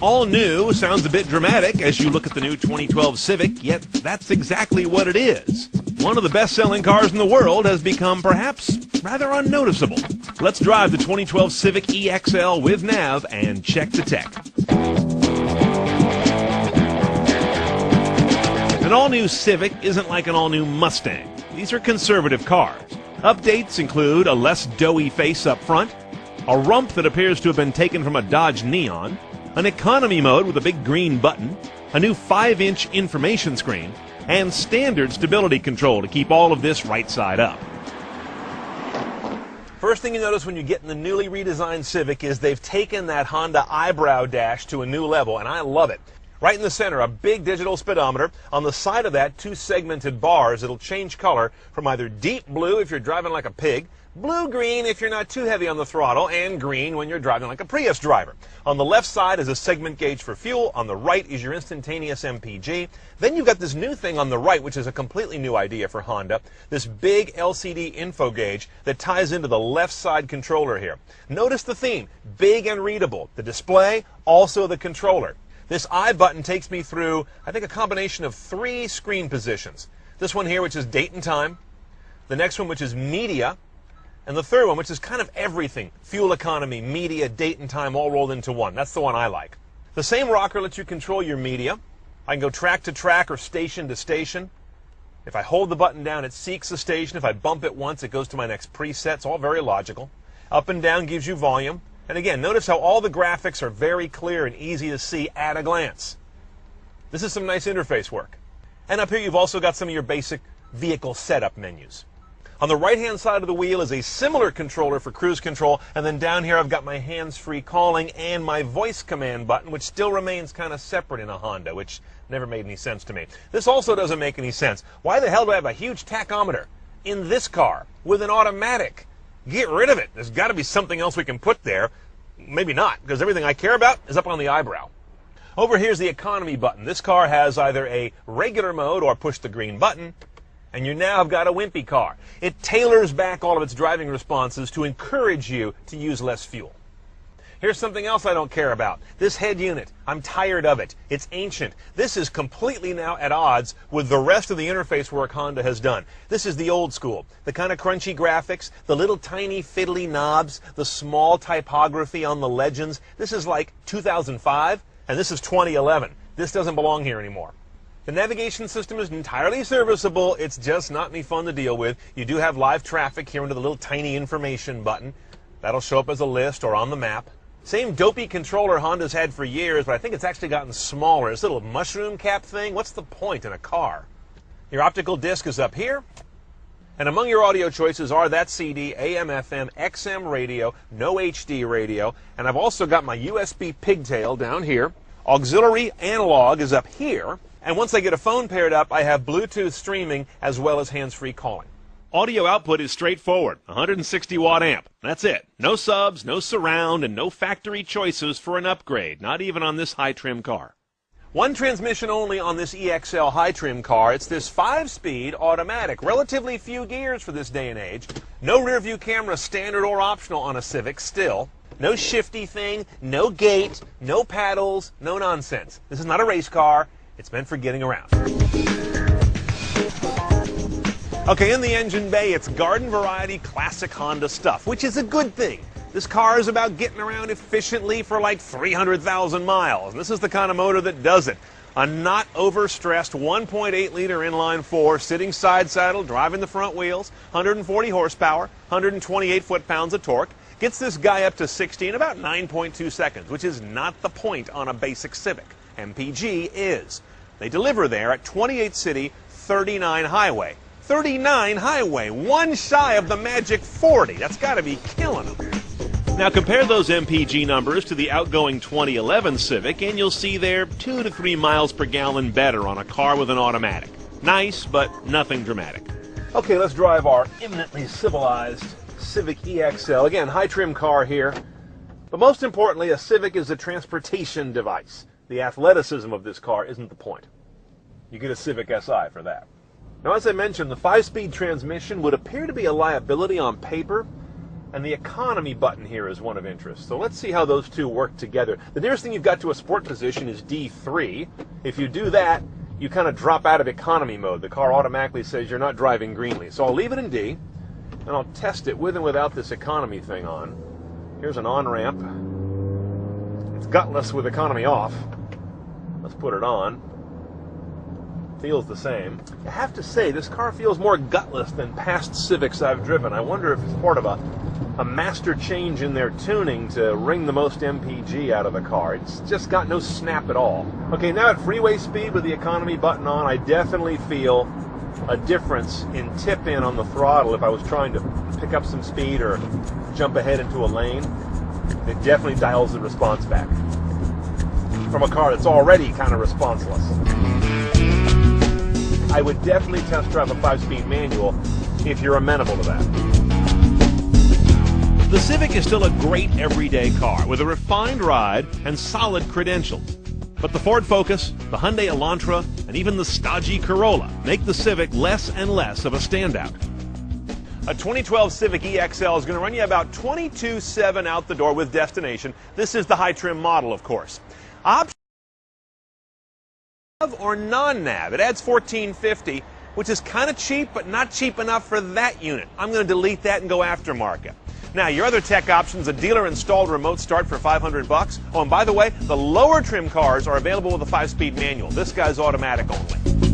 All new sounds a bit dramatic as you look at the new 2012 Civic, yet that's exactly what it is. One of the best-selling cars in the world has become perhaps rather unnoticeable. Let's drive the 2012 Civic EXL with nav and check the tech. An all-new Civic isn't like an all-new Mustang. These are conservative cars. Updates include a less doughy face up front, a rump that appears to have been taken from a Dodge Neon, an economy mode with a big green button, a new 5-inch information screen, and standard stability control to keep all of this right side up. First thing you notice when you get in the newly redesigned Civic is they've taken that Honda eyebrow dash to a new level, and I love it. Right in the center, a big digital speedometer. On the side of that, 2 segmented bars. It'll change color from either deep blue if you're driving like a pig, blue-green if you're not too heavy on the throttle, and green when you're driving like a Prius driver. On the left side is a segment gauge for fuel. On the right is your instantaneous MPG. Then you've got this new thing on the right, which is a completely new idea for Honda, this big LCD info gauge that ties into the left side controller here. Notice the theme, big and readable. The display, also the controller. This I button takes me through, I think, a combination of 3 screen positions. This one here, which is date and time. The next one, which is media. And the third one, which is kind of everything. Fuel economy, media, date and time, all rolled into one. That's the one I like. The same rocker lets you control your media. I can go track to track or station to station. If I hold the button down, it seeks the station. If I bump it once, it goes to my next preset. It's all very logical. Up and down gives you volume. And again, notice how all the graphics are very clear and easy to see at a glance. This is some nice interface work. And up here you've also got some of your basic vehicle setup menus. On the right-hand side of the wheel is a similar controller for cruise control, and then down here I've got my hands-free calling and my voice command button, which still remains kind of separate in a Honda, which never made any sense to me. This also doesn't make any sense. Why the hell do I have a huge tachometer in this car with an automatic? Get rid of it. There's got to be something else we can put there. Maybe not, because everything I care about is up on the eyebrow. Over here's the economy button. This car has either a regular mode or push the green button, and you now have got a wimpy car. It tailors back all of its driving responses to encourage you to use less fuel. Here's something else I don't care about. This head unit. I'm tired of it. It's ancient. This is completely now at odds with the rest of the interface work Honda has done. This is the old school. The kind of crunchy graphics, the little tiny fiddly knobs, the small typography on the legends. This is like 2005, and this is 2011. This doesn't belong here anymore. The navigation system is entirely serviceable. It's just not any fun to deal with. You do have live traffic here under the little tiny information button. That'll show up as a list or on the map. Same dopey controller Honda's had for years, but I think it's actually gotten smaller. This little mushroom cap thing, what's the point in a car? Your optical disc is up here. And among your audio choices are that CD, AM, FM, XM radio, no HD radio. And I've also got my USB pigtail down here. Auxiliary analog is up here. And once I get a phone paired up, I have Bluetooth streaming as well as hands-free calling. Audio output is straightforward, 160 watt amp. That's it. No subs, no surround, and no factory choices for an upgrade, not even on this high-trim car. One transmission only on this EXL high-trim car. It's this 5-speed automatic. Relatively few gears for this day and age. No rear-view camera, standard or optional on a Civic still. No shifty thing, no gate, no paddles, no nonsense. This is not a race car. It's meant for getting around. Okay, in the engine bay, it's garden variety classic Honda stuff, which is a good thing. This car is about getting around efficiently for like 300,000 miles. And this is the kind of motor that does it. A not overstressed 1.8-liter inline-4 sitting side saddle, driving the front wheels, 140 horsepower, 128 foot-pounds of torque. Gets this guy up to 60 in about 9.2 seconds, which is not the point on a basic Civic. MPG is. They deliver there at 28 city, 39 highway. 39 highway, one shy of the magic 40. That's got to be killing them. Now compare those MPG numbers to the outgoing 2011 Civic, and you'll see they're 2 to 3 miles per gallon better on a car with an automatic. Nice, but nothing dramatic. Okay, let's drive our eminently civilized Civic EXL. Again, high-trim car here. But most importantly, a Civic is a transportation device. The athleticism of this car isn't the point. You get a Civic Si for that. Now, as I mentioned, the 5-speed transmission would appear to be a liability on paper, And the economy button here is one of interest. So let's see how those two work together. The nearest thing you've got to a sport position is D3. If you do that, you kind of drop out of economy mode. The car automatically says you're not driving greenly. So I'll leave it in D, and I'll test it with and without this economy thing on. Here's an on-ramp. It's gutless with economy off. Let's put it on. Feels the same. I have to say, this car feels more gutless than past Civics I've driven. I wonder if it's part of a master change in their tuning to wring the most MPG out of the car. It's just got no snap at all. Okay, now at freeway speed with the economy button on, I definitely feel a difference in tip-in on the throttle if I was trying to pick up some speed or jump ahead into a lane. It definitely dials the response back from a car that's already kind of responseless. I would definitely test drive a 5-speed manual if you're amenable to that. The Civic is still a great everyday car with a refined ride and solid credentials. But the Ford Focus, the Hyundai Elantra, and even the stodgy Corolla make the Civic less and less of a standout. A 2012 Civic EXL is going to run you about $22,700 out the door with destination. This is the high trim model, of course. Option or non-nav. It adds $1,450, which is kind of cheap, but not cheap enough for that unit. I'm going to delete that and go aftermarket. Now, your other tech options, a dealer-installed remote start for $500. Oh, and by the way, the lower trim cars are available with a 5-speed manual. This guy's automatic only.